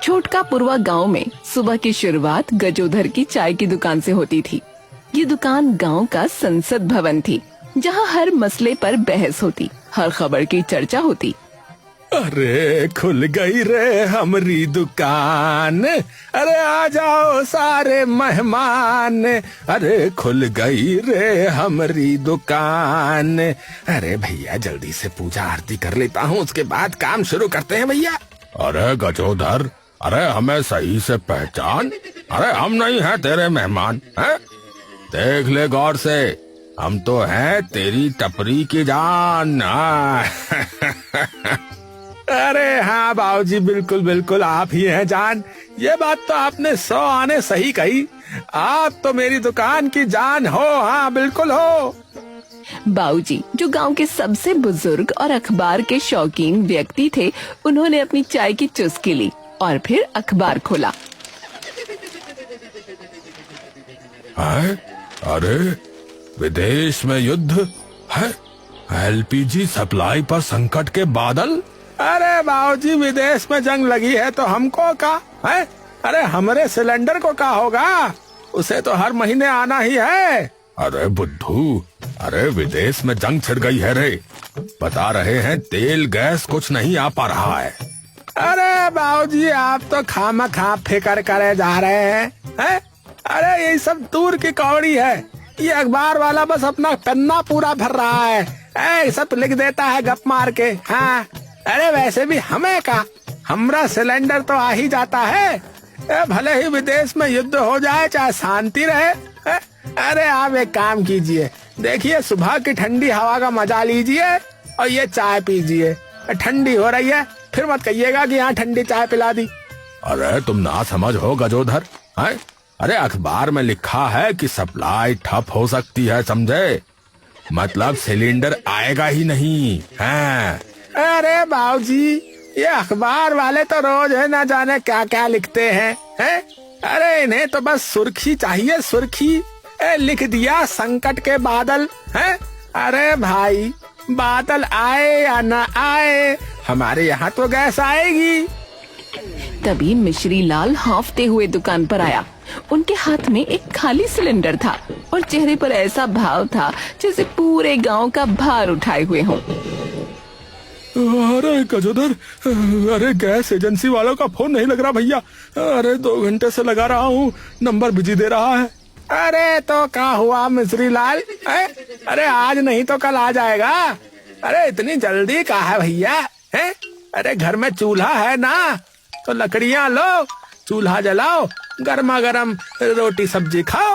छोटका पुरवा गांव में सुबह की शुरुआत गजोधर की चाय की दुकान से होती थी। ये दुकान गांव का संसद भवन थी, जहां हर मसले पर बहस होती, हर खबर की चर्चा होती। अरे खुल गई रे हमारी दुकान, अरे आ जाओ सारे मेहमान, अरे खुल गई रे हमारी दुकान। अरे भैया जल्दी से पूजा आरती कर लेता हूँ, उसके बाद काम शुरू करते हैं भैया। अरे गजोधर, अरे हमें सही से पहचान, अरे हम नहीं हैं तेरे मेहमान हैं? देख ले गौर से, हम तो हैं तेरी टपरी की जान। अरे हाँ बाबूजी, बिल्कुल बिल्कुल आप ही हैं जान। ये बात तो आपने 100 आने सही कही, आप तो मेरी दुकान की जान हो। हाँ बिल्कुल हो। बाबूजी जो गांव के सबसे बुजुर्ग और अखबार के शौकीन व्यक्ति थे, उन्होंने अपनी चाय की चुस्की ली और फिर अखबार खोला। अरे विदेश में युद्ध है, एलपीजी सप्लाई पर संकट के बादल। अरे बाबूजी विदेश में जंग लगी है तो हमको क्या है? अरे हमारे सिलेंडर को क्या होगा, उसे तो हर महीने आना ही है। अरे बुद्धू, अरे विदेश में जंग छिड़ गई है रे, बता रहे हैं तेल गैस कुछ नहीं आ पा रहा है। अरे बाबूजी आप तो खामखा फिकर करे जा रहे हैं। अरे ये सब दूर की कौड़ी है, ये अखबार वाला बस अपना पन्ना पूरा भर रहा है, सब लिख देता है गप मार के। हाँ अरे वैसे भी हमें का, हमरा सिलेंडर तो आ ही जाता है, भले ही विदेश में युद्ध हो जाए चाहे शांति रहे। अरे आप एक काम कीजिए, देखिए सुबह की ठंडी हवा का मजा लीजिए और ये चाय पीजिए। ठंडी हो रही है, फिर मत कहिएगा कि यहाँ ठंडी चाय पिला दी। अरे तुम ना समझ हो गजोधर, अरे अखबार में लिखा है कि सप्लाई ठप हो सकती है, समझे? मतलब सिलेंडर आएगा ही नहीं है। अरे बाबूजी ये अखबार वाले तो रोज है ना जाने क्या क्या लिखते हैं, अरे इन्हें तो बस सुर्खी चाहिए, सुर्खी। लिख दिया संकट के बादल है। अरे भाई बादल आए या ना आए, हमारे यहाँ तो गैस आएगी। तभी मिश्री लाल हांफते हुए दुकान पर आया। उनके हाथ में एक खाली सिलेंडर था और चेहरे पर ऐसा भाव था जैसे पूरे गांव का भार उठाए हुए हों। अरे गजोधर, अरे गैस एजेंसी वालों का फोन नहीं लग रहा भैया, अरे 2 घंटे से लगा रहा हूँ, नंबर बिजी दे रहा है। अरे तो क्या हुआ मिश्री लाल, अरे आज नहीं तो कल आ जाएगा। अरे इतनी जल्दी क्या है भैया, अरे घर में चूल्हा है ना, तो लकड़ियाँ लो, चूल्हा जलाओ, गर्मा गर्म रोटी सब्जी खाओ।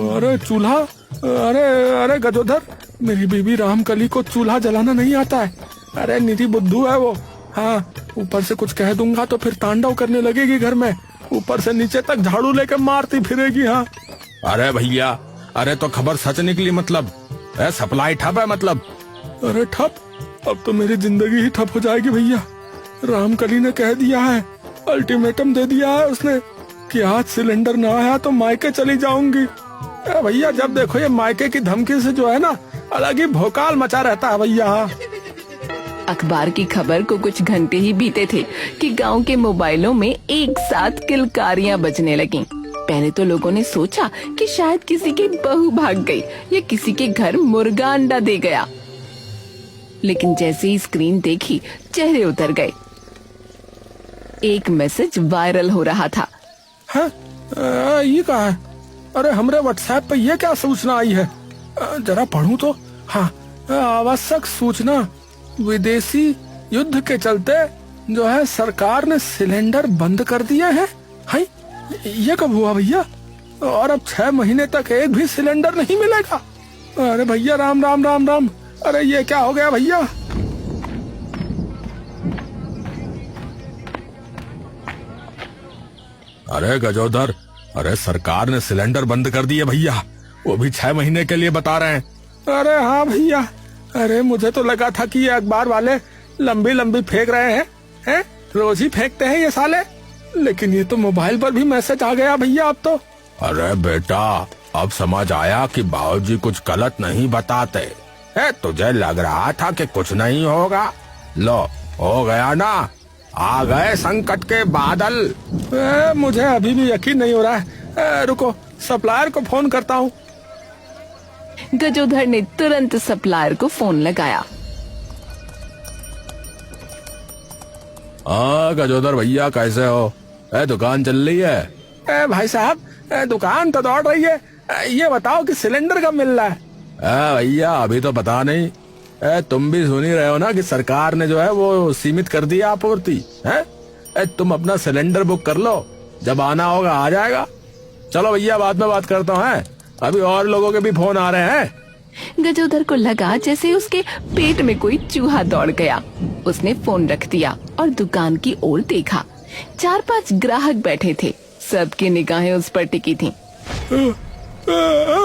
अरे चूल्हा, अरे गजोधर, मेरी बीबी रामकली को चूल्हा जलाना नहीं आता है। अरे निधि बुद्धू है वो। हाँ ऊपर से कुछ कह दूंगा तो फिर तांडव करने लगेगी घर में, ऊपर से नीचे तक झाड़ू लेकर मारती फिरेगी। हाँ अरे भैया, अरे तो खबर सच निकली, मतलब सप्लाई ठप है मतलब। अरे ठप, अब तो मेरी जिंदगी ही ठप हो जाएगी भैया। रामकली ने कह दिया है, अल्टीमेटम दे दिया है उसने कि आज सिलेंडर ना आया तो मायके चली जाऊंगी। भैया जब देखो ये मायके की धमकी से जो है ना अलग ही भोकाल मचा रहता है भैया। अखबार की खबर को कुछ घंटे ही बीते थे कि गांव के मोबाइलों में एक साथ किलकारियां बजने लगीं। पहले तो लोगों ने सोचा कि शायद किसी की बहू भाग गई या किसी के घर मुर्गा अंडा दे गया, लेकिन जैसे ही स्क्रीन देखी चेहरे उतर गए। एक मैसेज वायरल हो रहा था। ये क्या है? अरे हमरे व्हाट्सएप पे ये क्या सूचना आई है, जरा पढ़ूं तो। हाँ आवश्यक सूचना, विदेशी युद्ध के चलते जो है सरकार ने सिलेंडर बंद कर दिए हैं। हाय ये कब हुआ भैया, और अब 6 महीने तक एक भी सिलेंडर नहीं मिलेगा। अरे भैया राम राम राम राम, अरे ये क्या हो गया भैया। अरे गजोधर, अरे सरकार ने सिलेंडर बंद कर दिए भैया, वो भी 6 महीने के लिए बता रहे हैं। अरे हाँ भैया, अरे मुझे तो लगा था कि ये अखबार वाले लंबी लंबी फेंक रहे हैं, रोज ही फेंकते हैं ये साले, लेकिन ये तो मोबाइल पर भी मैसेज आ गया भैया अब तो। अरे बेटा अब समझ आया कि बाबूजी कुछ गलत नहीं बताते है, तुझे लग रहा था कि कुछ नहीं होगा, लो हो गया ना, आ गए संकट के बादल। मुझे अभी भी यकीन नहीं हो रहा है। रुको, सप्लायर को फोन करता हूँ। गजोधर ने तुरंत सप्लायर को फोन लगाया। गजोधर भैया कैसे हो? दुकान चल रही है? भाई साहब, दुकान तो दौड़ रही है। ये बताओ कि सिलेंडर कब मिल रहा है? भैया अभी तो पता नहीं। तुम भी सुन ही रहे हो ना कि सरकार ने जो है वो सीमित कर दिया आपूर्ति है। तुम अपना सिलेंडर बुक कर लो, जब आना होगा आ जाएगा। चलो भैया, बाद में बात करता हूँ। अभी और लोगों के भी फोन आ रहे हैं। गजोधर को लगा जैसे उसके पेट में कोई चूहा दौड़ गया। उसने फोन रख दिया और दुकान की ओर देखा। 4-5 ग्राहक बैठे थे, सबकी निगाहें उस पर टिकी थीं।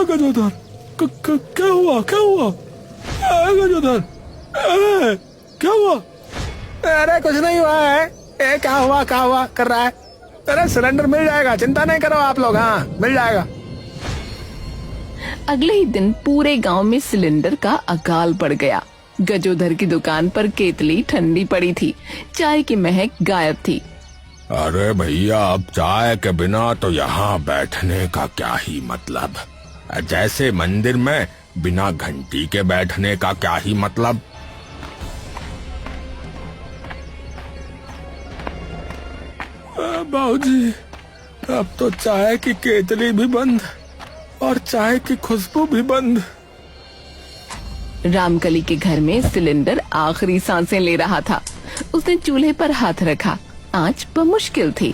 गजोधर, क्या हुआ? गजोधर, क्या हुआ? अरे कुछ नहीं हुआ है। क्या हुआ कर रहा है? अरे सिलेंडर मिल जाएगा, चिंता नहीं करो आप लोग। हाँ, मिल जाएगा। अगले ही दिन पूरे गांव में सिलेंडर का अकाल पड़ गया। गजोधर की दुकान पर केतली ठंडी पड़ी थी, चाय की महक गायब थी। अरे भैया, अब चाय के बिना तो यहाँ बैठने का क्या ही मतलब। जैसे मंदिर में बिना घंटी के बैठने का क्या ही मतलब। बाबूजी, अब तो चाय की केतली भी बंद और चाय की खुशबू भी बंद। रामकली के घर में सिलेंडर आखिरी सांसें ले रहा था। उसने चूल्हे पर हाथ रखा। आंच बमुश्किल थी।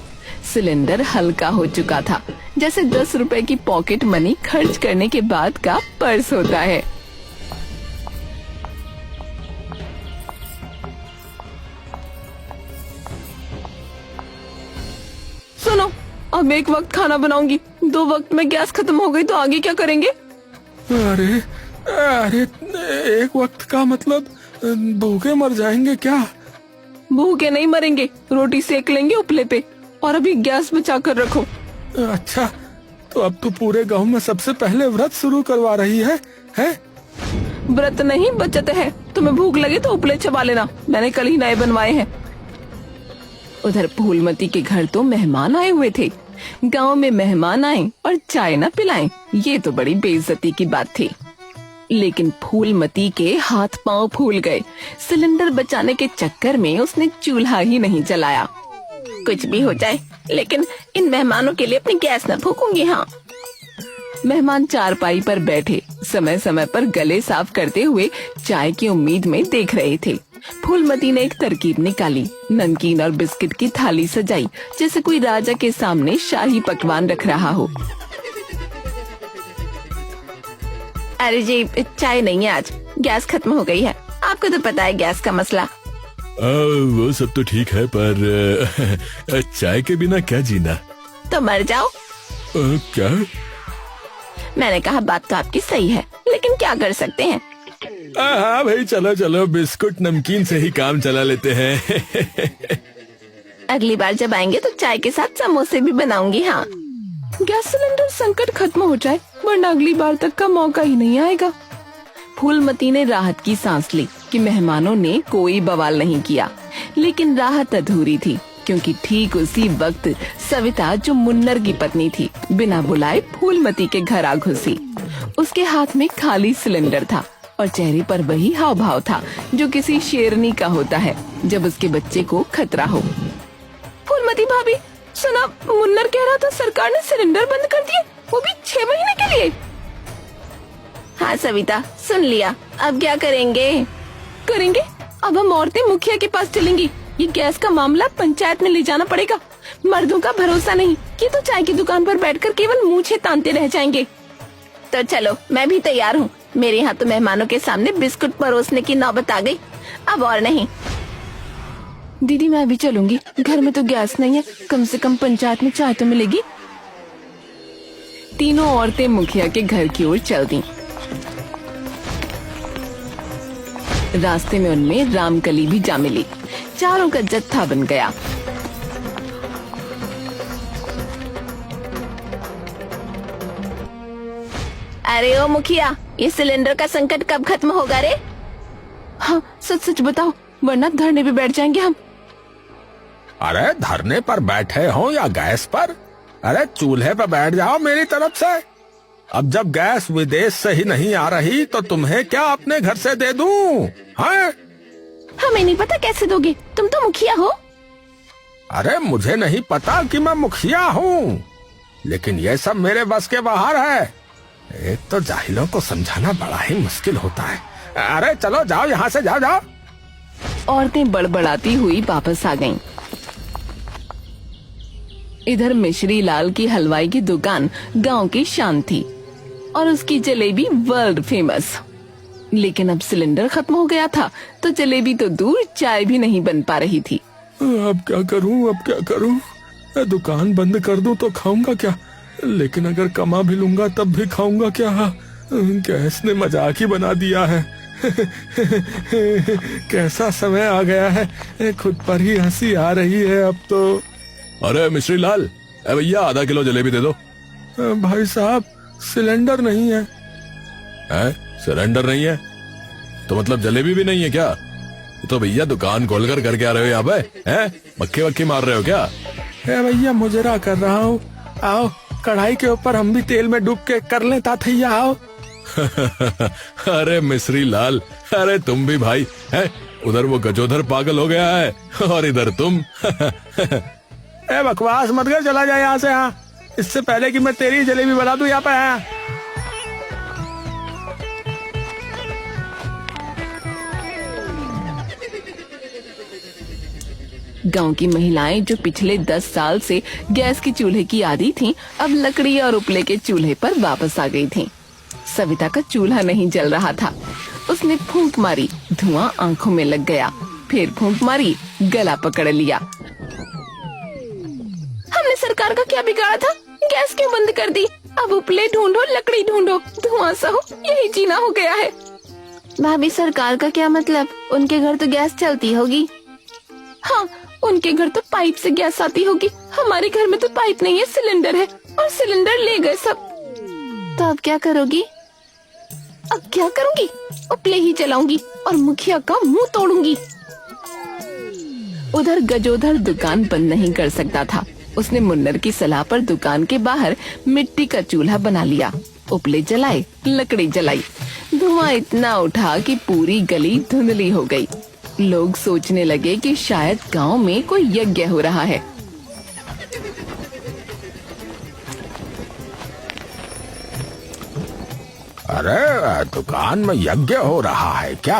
सिलेंडर हल्का हो चुका था, जैसे 10 रुपए की पॉकेट मनी खर्च करने के बाद का पर्स होता है। सुनो, अब एक वक्त खाना बनाऊंगी, 2 वक्त में गैस खत्म हो गई तो आगे क्या करेंगे? अरे एक वक्त का मतलब भूखे मर जाएंगे क्या? भूखे नहीं मरेंगे, रोटी सेक लेंगे उपले पे, और अभी गैस बचा कर रखो। अच्छा, तो अब तो पूरे गांव में सबसे पहले व्रत शुरू करवा रही है? व्रत नहीं, बचत है। तुम्हें भूख लगे तो उपले चबा लेना, मैंने कल ही नए बनवाए हैं। उधर फूलमती के घर तो मेहमान आए हुए थे। गांव में मेहमान आए और चाय न पिलाएं, ये तो बड़ी बेइज्जती की बात थी। लेकिन फूलमती के हाथ पांव फूल गए। सिलेंडर बचाने के चक्कर में उसने चूल्हा ही नहीं जलाया। कुछ भी हो जाए, लेकिन इन मेहमानों के लिए अपनी गैस न फूकूंगी। हाँ। मेहमान चारपाई पर बैठे समय समय पर गले साफ करते हुए चाय की उम्मीद में देख रहे थे। फूलमती ने एक तरकीब निकाली। नमकीन और बिस्किट की थाली सजाई, जैसे कोई राजा के सामने शाही पकवान रख रहा हो। अरे जी, चाय नहीं है आज, गैस खत्म हो गई है। आपको तो पता है गैस का मसला। वो सब तो ठीक है, पर चाय के बिना क्या जीना? तो मर जाओ। क्या? मैंने कहा बात तो आपकी सही है, लेकिन क्या कर सकते हैं। हाँ भाई, चलो चलो, बिस्कुट नमकीन से ही काम चला लेते हैं। अगली बार जब आएंगे तो चाय के साथ समोसे भी बनाऊंगी। हाँ। गैस सिलेंडर संकट खत्म हो जाए, वरना अगली बार तक का मौका ही नहीं आएगा। फूलमती ने राहत की सांस ली कि मेहमानों ने कोई बवाल नहीं किया, लेकिन राहत अधूरी थी, क्योंकि ठीक उसी वक्त सविता, जो मुन्नर की पत्नी थी, बिना बुलाए फूलमती के घर आ घुसी। उसके हाथ में खाली सिलेंडर था और चेहरे पर वही हाव भाव था जो किसी शेरनी का होता है जब उसके बच्चे को खतरा हो। फूलमती भाभी, सुना, मुन्नर कह रहा था सरकार ने सिलेंडर बंद कर दिए, वो भी 6 महीने के लिए। हाँ सविता, सुन लिया। अब क्या करेंगे? अब हम औरतें मुखिया के पास चलेंगी। ये गैस का मामला पंचायत में ले जाना पड़ेगा। मर्दों का भरोसा नहीं, ये तो चाय की दुकान पर बैठकर केवल मूंछें तानते रह जाएंगे। तो चलो, मैं भी तैयार हूँ। मेरे यहाँ तो मेहमानों के सामने बिस्कुट परोसने की नौबत आ गई, अब और नहीं। दीदी, मैं भी चलूंगी। घर में तो गैस नहीं है, कम से कम पंचायत में चाय तो मिलेगी। तीनों औरतें मुखिया के घर की ओर चल दी। रास्ते में उनमें रामकली भी जा मिली। चारों का जत्था बन गया। अरे ओ मुखिया, ये सिलेंडर का संकट कब खत्म होगा रे? हाँ, सच सच बताओ, वरना धरने पे बैठ जाएंगे हम। अरे धरने पर बैठे हो या गैस पर, अरे चूल्हे पर बैठ जाओ मेरी तरफ से। अब जब गैस विदेश से ही नहीं आ रही तो तुम्हें क्या अपने घर से दे दूं? हाँ? हमें नहीं पता कैसे दोगे, तुम तो मुखिया हो। अरे मुझे नहीं पता कि मैं मुखिया हूँ, लेकिन ये सब मेरे बस के बाहर है। एक तो जाहिलों को समझाना बड़ा ही मुश्किल होता है। अरे चलो जाओ यहाँ से, जाओ जाओ। औरतें बड़बड़ाती हुई वापस आ गईं। इधर मिश्री लाल की हलवाई की दुकान गांव की शान थी और उसकी जलेबी वर्ल्ड फेमस। लेकिन अब सिलेंडर खत्म हो गया था तो जलेबी तो दूर, चाय भी नहीं बन पा रही थी। अब क्या करूं, अब क्या करूं? दुकान बंद कर दूं तो खाऊंगा क्या? लेकिन अगर कमा भी लूंगा तब भी खाऊंगा क्या? गैस ने मजाक ही बना दिया है। कैसा समय आ गया है, खुद पर ही हंसी आ रही है अब तो। अरे मिश्री लाल, भैया आधा किलो जलेबी दे दो। भाई साहब सिलेंडर नहीं है। सिलेंडर नहीं है तो मतलब जलेबी भी नहीं है क्या? तो भैया दुकान खोलकर करके आ रहे हो यहाँ पे? मक्खी वक्खी मार रहे हो क्या? भैया मुजरा कर रहा हूँ, आओ कढ़ाई के ऊपर हम भी तेल में डूब के कर लें ताथैया, आओ। अरे मिश्री लाल, अरे तुम भी भाई है, उधर वो गजोधर पागल हो गया है और इधर तुम। बकवास मत कर, चला जाए यहाँ से। हाँ, इससे पहले कि मैं तेरी जलेबी बना दूं यहाँ पे। हाँ। गांव की महिलाएं जो पिछले 10 साल से गैस के चूल्हे की आदी थीं, अब लकड़ी और उपले के चूल्हे पर वापस आ गई थीं। सविता का चूल्हा नहीं जल रहा था। उसने फूंक मारी, धुआं आंखों में लग गया। फिर फूंक मारी, गला पकड़ लिया। हमने सरकार का क्या बिगाड़ा था? गैस क्यों बंद कर दी? अब उपले ढूंढो, लकड़ी ढूंढो, धुआं सहो, यही जीना हो गया है। भाभी सरकार का क्या मतलब? उनके घर तो गैस चलती होगी। हाँ, उनके घर तो पाइप से गैस आती होगी, हमारे घर में तो पाइप नहीं है, सिलेंडर है, और सिलेंडर ले गए सब। तो अब क्या करोगी? अब क्या करूंगी? उपले ही चलाऊंगी और मुखिया का मुंह तोड़ूंगी। उधर गजोधर दुकान बंद नहीं कर सकता था। उसने मुन्नर की सलाह पर दुकान के बाहर मिट्टी का चूल्हा बना लिया। उपले जलाए, लकड़ी जलाई। धुआं इतना उठा कि पूरी गली धुंधली हो गई। लोग सोचने लगे कि शायद गांव में कोई यज्ञ हो रहा है। अरे दुकान में यज्ञ हो रहा है क्या?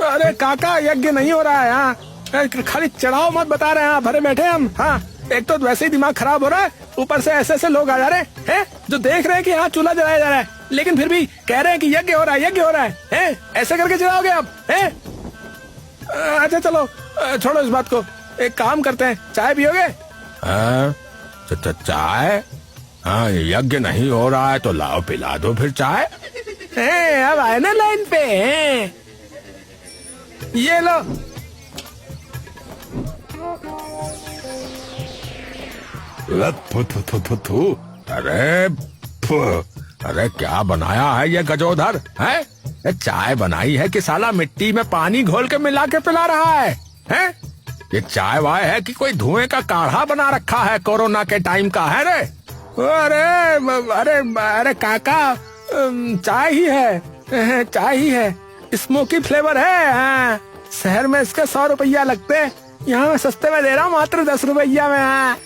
अरे काका, यज्ञ नहीं हो रहा है यहाँ, खाली चढ़ाओ मत बता रहे हैं, भरे बैठे हम। हाँ, एक तो वैसे ही दिमाग खराब हो रहा है, ऊपर से ऐसे लोग आ जा रहे हैं जो देख रहे हैं कि यहाँ चूल्हा जलाया जा रहा है, लेकिन फिर भी कह रहे हैं कि यज्ञ हो रहा है, यज्ञ हो रहा है। ऐसे करके चलाओगे आप? अच्छा चलो छोड़ो इस बात को, एक काम करते हैं, चाय पियोगे? चाय? हाँ, यज्ञ नहीं हो रहा है तो लाओ पिला दो फिर चाय। अब आए ना लाइन पे। ये लो। अरे क्या बनाया है ये गजोधर? है चाय बनाई है कि साला मिट्टी में पानी घोल के मिला के पिला रहा है? ये चाय वाय है कि कोई धुएं का काढ़ा बना रखा है कोरोना के टाइम का? है रे? अरे अरे अरे काका, चाय ही है, चाय ही है, स्मोकी फ्लेवर है। हाँ, शहर में इसके 100 रुपया लगते हैं, यहाँ मैं सस्ते में दे रहा हूँ, मात्र 10 रुपया में। हाँ।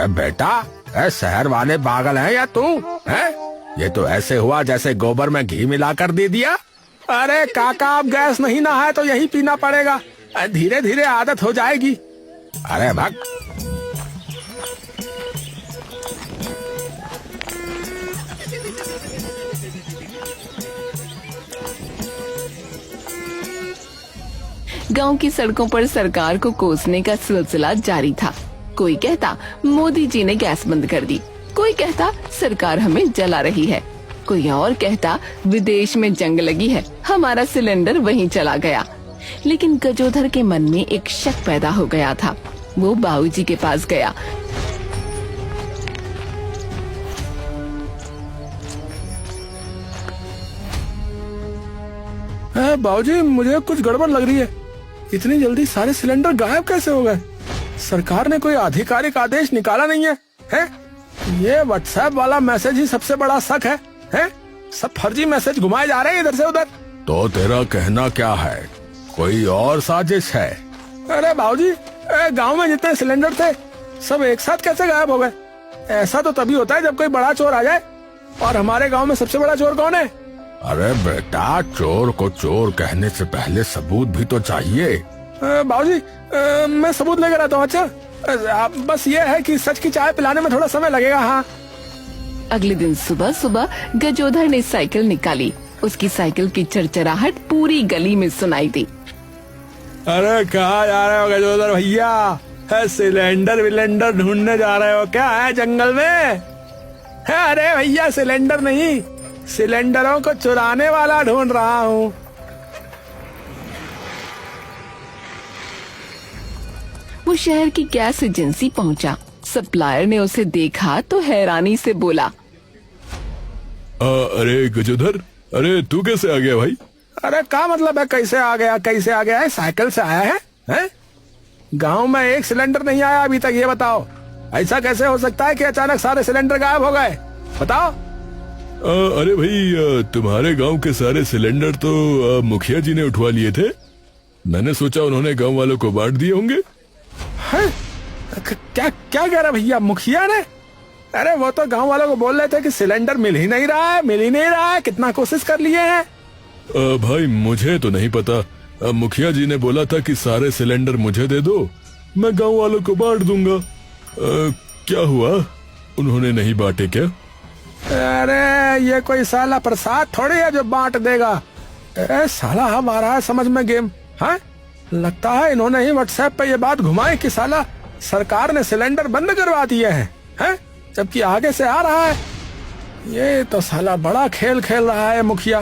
बेटा, शहर वाले पागल हैं या तू? है ये तो ऐसे हुआ जैसे गोबर में घी मिलाकर दे दिया। अरे काका, अब गैस नहीं ना है तो यही पीना पड़ेगा, धीरे धीरे आदत हो जाएगी। अरे भाग। गांव की सड़कों पर सरकार को कोसने का सिलसिला जारी था। कोई कहता मोदी जी ने गैस बंद कर दी, कोई कहता सरकार हमें जला रही है, कोई और कहता विदेश में जंग लगी है, हमारा सिलेंडर वहीं चला गया। लेकिन गजोधर के मन में एक शक पैदा हो गया था। वो बाबूजी के पास गया। बाबूजी, मुझे कुछ गड़बड़ लग रही है, इतनी जल्दी सारे सिलेंडर गायब कैसे हो गए? सरकार ने कोई आधिकारिक आदेश निकाला नहीं है, हैं? ये व्हाट्सएप वाला मैसेज ही सबसे बड़ा शक है, हैं? सब फर्जी मैसेज घुमाए जा रहे हैं इधर से उधर। तो तेरा कहना क्या है, कोई और साजिश है? अरे बाबूजी, गांव में जितने सिलेंडर थे सब एक साथ कैसे गायब हो गए? ऐसा तो तभी होता है जब कोई बड़ा चोर आ जाए। और हमारे गांव में सबसे बड़ा चोर कौन है? अरे बेटा, चोर को चोर कहने से पहले सबूत भी तो चाहिए। बाबूजी, मैं सबूत लेकर आता हूँ। अच्छा, बस ये है कि सच की चाय पिलाने में थोड़ा समय लगेगा। हाँ। अगले दिन सुबह सुबह गजोधर ने साइकिल निकाली। उसकी साइकिल की चरचराहट पूरी गली में सुनाई दी। अरे कहाँ जा रहे हो गजोधर भैया? है सिलेंडर विलेंडर ढूंढने जा रहे हो क्या? है जंगल में? है? अरे भैया, सिलेंडर नहीं, सिलेंडरों को चुराने वाला ढूंढ रहा हूँ। वो शहर की गैस एजेंसी पहुंचा। सप्लायर ने उसे देखा तो हैरानी से बोला, अरे गजोधर, अरे तू कैसे आ गया भाई? अरे क्या मतलब है कैसे आ गया? कैसे आ गया है? साइकिल से आया है, हैं? गांव में एक सिलेंडर नहीं आया अभी तक, ये बताओ। ऐसा कैसे हो सकता है कि अचानक सारे सिलेंडर गायब हो गए? बताओ। अरे भाई, तुम्हारे गांव के सारे सिलेंडर तो मुखिया जी ने उठवा लिए थे। मैंने सोचा उन्होंने गांव वालों को बांट दिए होंगे। है? क्या क्या कह रहा भैया, मुखिया ने? अरे वो तो गांव वालों को बोल रहे थे कि सिलेंडर मिल ही नहीं रहा है, कितना कोशिश कर लिए हैं। भाई मुझे तो नहीं पता। मुखिया जी ने बोला था कि सारे सिलेंडर मुझे दे दो, मैं गांव वालों को बांट दूंगा। क्या हुआ, उन्होंने नहीं बांटे क्या? अरे ये कोई साला प्रसाद थोड़ी है जो बांट देगा। अरे साला हमारा है समझ में गेम। हाँ, लगता है इन्होंने ही व्हाट्सएप पे ये बात घुमाई कि साला सरकार ने सिलेंडर बंद करवा दिए हैं, जबकि आगे से आ रहा है। ये तो साला बड़ा खेल खेल रहा है मुखिया।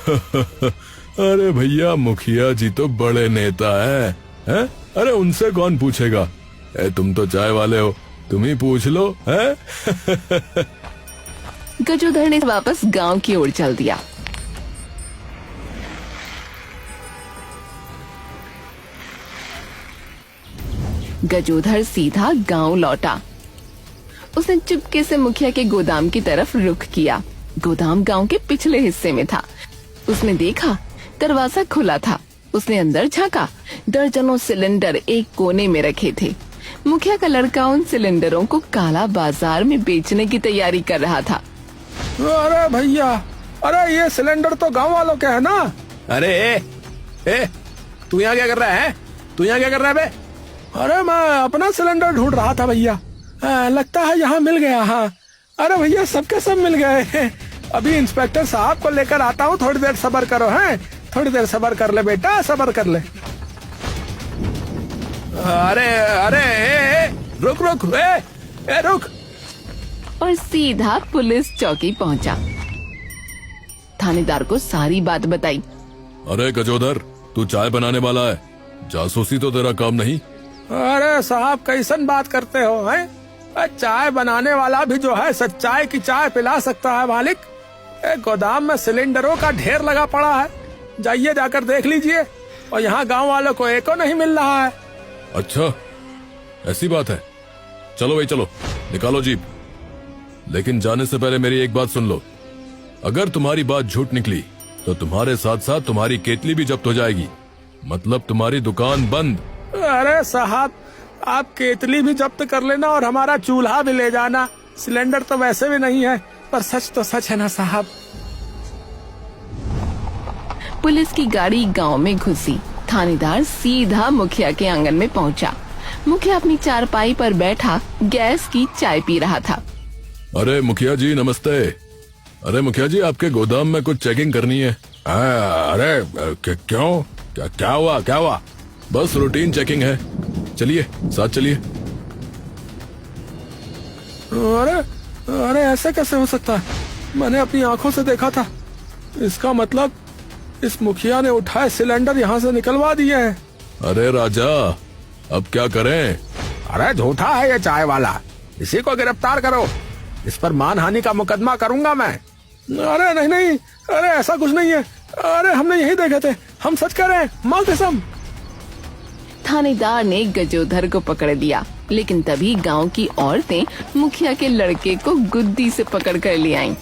अरे भैया, मुखिया जी तो बड़े नेता हैं। अरे उनसे कौन पूछेगा? तुम तो चाय वाले हो, तुम ही पूछ लो। गजोधर ने वापस गांव की ओर चल दिया। गजोधर सीधा गांव लौटा। उसने चुपके से मुखिया के गोदाम की तरफ रुख किया। गोदाम गांव के पिछले हिस्से में था। उसने देखा दरवाजा खुला था। उसने अंदर झांका। दर्जनों सिलेंडर एक कोने में रखे थे। मुखिया का लड़का उन सिलेंडरों को काला बाजार में बेचने की तैयारी कर रहा था। अरे भैया, अरे ये सिलेंडर तो गांव वालों के है ना? अरे तू यहाँ क्या कर रहा है? तू यहाँ क्या कर रहा है बे? अरे मैं अपना सिलेंडर ढूंढ रहा था भैया। लगता है यहाँ मिल गया। हाँ। अरे भैया, सबके सब मिल गए हैं। अभी इंस्पेक्टर साहब को लेकर आता हूँ, थोड़ी देर सब्र करो। हैं, थोड़ी देर सब्र कर ले बेटा, सब्र कर ले। अरे अरे रुक रुक, रुक। और सीधा पुलिस चौकी पहुंचा। थानेदार को सारी बात बताई। अरे गजोधर, तू चाय बनाने वाला है, जासूसी तो तेरा काम नहीं। अरे साहब, कैसन बात करते हो? हैं? चाय बनाने वाला भी जो है सच्चाई की चाय पिला सकता है मालिक। गोदाम में सिलेंडरों का ढेर लगा पड़ा है, जाइए जाकर देख लीजिए। और यहाँ गांव वालों को एको नहीं मिल रहा है। अच्छा, ऐसी बात है। चलो भाई चलो, निकालो जीप। लेकिन जाने से पहले मेरी एक बात सुन लो। अगर तुम्हारी बात झूठ निकली तो तुम्हारे साथ साथ तुम्हारी केतली भी जब्त हो जाएगी। मतलब तुम्हारी दुकान बंद। अरे साहब, आप केतली भी जब्त कर लेना और हमारा चूल्हा भी ले जाना। सिलेंडर तो वैसे भी नहीं है, पर सच तो सच है ना साहब। पुलिस की गाड़ी गांव में घुसी। थानेदार सीधा मुखिया के आंगन में पहुंचा। मुखिया अपनी चारपाई पर बैठा गैस की चाय पी रहा था। अरे मुखिया जी नमस्ते। अरे मुखिया जी, आपके गोदाम में कुछ चेकिंग करनी है। अरे क्यों? क्या हुआ? बस रूटीन चेकिंग है, चलिए साथ चलिए। अरे ऐसे कैसे हो सकता है? मैंने अपनी आंखों से देखा था। इसका मतलब इस मुखिया ने उठाए सिलेंडर यहाँ से निकलवा दिए हैं। अरे राजा, अब क्या करें? अरे झूठा है ये चाय वाला, इसी को गिरफ्तार करो। इस पर मानहानि का मुकदमा करूंगा मैं। अरे नहीं, अरे ऐसा कुछ नहीं है। अरे हमने यही देखे थे, हम सच कह रहे हैं, माँ कसम। थानेदार ने गजोधर को पकड़ दिया, लेकिन तभी गांव की औरतें मुखिया के लड़के को गुद्दी से पकड़ कर ले आईं।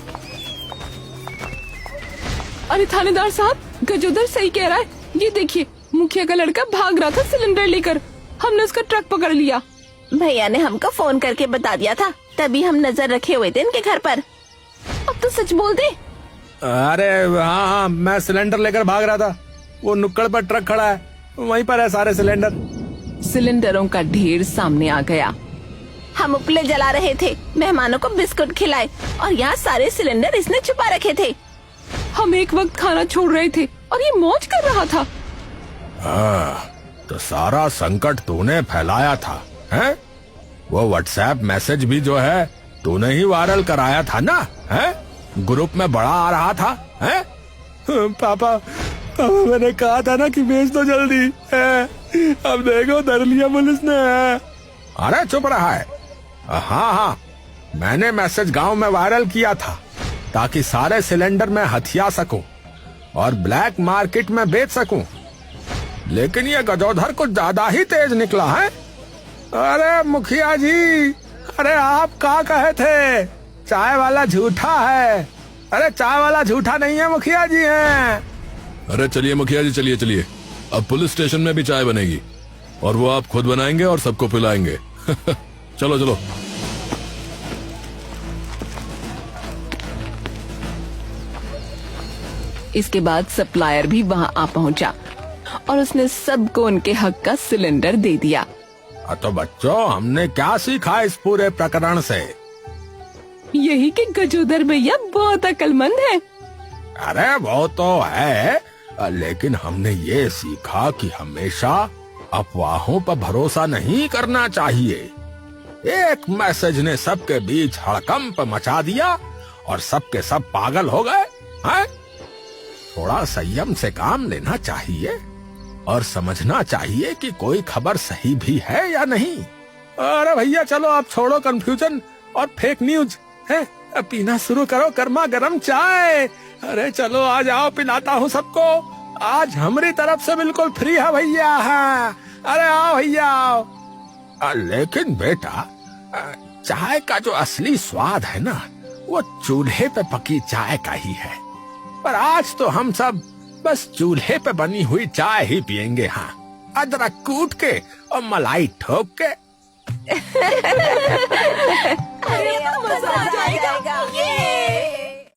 अरे थानेदार साहब, गजोधर सही कह रहा है। ये देखिए, मुखिया का लड़का भाग रहा था सिलेंडर लेकर। हमने उसका ट्रक पकड़ लिया। भैया ने हमको फोन करके बता दिया था, तभी हम नजर रखे हुए थे इनके घर पर। अब तो सच बोल दे। अरे हाँ, मैं सिलेंडर लेकर भाग रहा था। वो नुक्कड़ पर ट्रक खड़ा है, वहीं पर है सारे सिलेंडर। सिलेंडरों का ढेर सामने आ गया। हम उपले जला रहे थे, मेहमानों को बिस्कुट खिलाए और यहाँ सारे सिलेंडर इसने छुपा रखे थे। हम एक वक्त खाना छोड़ रहे थे और ये मौज कर रहा था। तो सारा संकट तूने फैलाया था, हैं? वो व्हाट्सएप मैसेज भी जो है तूने ही वायरल कराया था ना, हैं? ग्रुप में बड़ा आ रहा था, हैं? पापा मैंने कहा था ना कि भेज दो जल्दी। अब देखो धर लिया पुलिस ने। अरे चुप रहा है। हाँ, मैंने मैसेज गांव में वायरल किया था ताकि सारे सिलेंडर में हथिया सकूं और ब्लैक मार्केट में बेच सकूं, लेकिन ये गजोधर कुछ ज्यादा ही तेज निकला है। अरे मुखिया जी, अरे आप क्या कहे थे? चाय वाला झूठा है। अरे चाय वाला झूठा नहीं है, मुखिया जी हैं। अरे चलिए मुखिया जी, चलिए। अब पुलिस स्टेशन में भी चाय बनेगी और वो आप खुद बनाएंगे और सबको पिलाएंगे। चलो। इसके बाद सप्लायर भी वहाँ आ पहुँचा और उसने सबको उनके हक का सिलेंडर दे दिया। तो बच्चों, हमने क्या सीखा इस पूरे प्रकरण से? यही कि गजोधर भैया बहुत अक्लमंद है। अरे वो तो है, लेकिन हमने ये सीखा कि हमेशा अफवाहों पर भरोसा नहीं करना चाहिए। एक मैसेज ने सबके बीच हड़कंप मचा दिया और सबके सब पागल हो गए, हैं? थोड़ा संयम से काम लेना चाहिए और समझना चाहिए कि कोई खबर सही भी है या नहीं। अरे भैया चलो, आप छोड़ो कंफ्यूजन और फेक न्यूज, है? अब पीना शुरू करो गर्मा गर्म चाय। अरे चलो आ जाओ, पिलाता हूँ सबको। आज हमारी तरफ से बिल्कुल फ्री है भैया। हाँ, अरे आओ भैया आओ। लेकिन बेटा, चाय का जो असली स्वाद है ना, वो चूल्हे पे पकी चाय का ही है। पर आज तो हम सब बस चूल्हे पे बनी हुई चाय ही पियेंगे। हाँ, अदरक कूट के और मलाई ठोक के। अरे मजा आ जाएगा।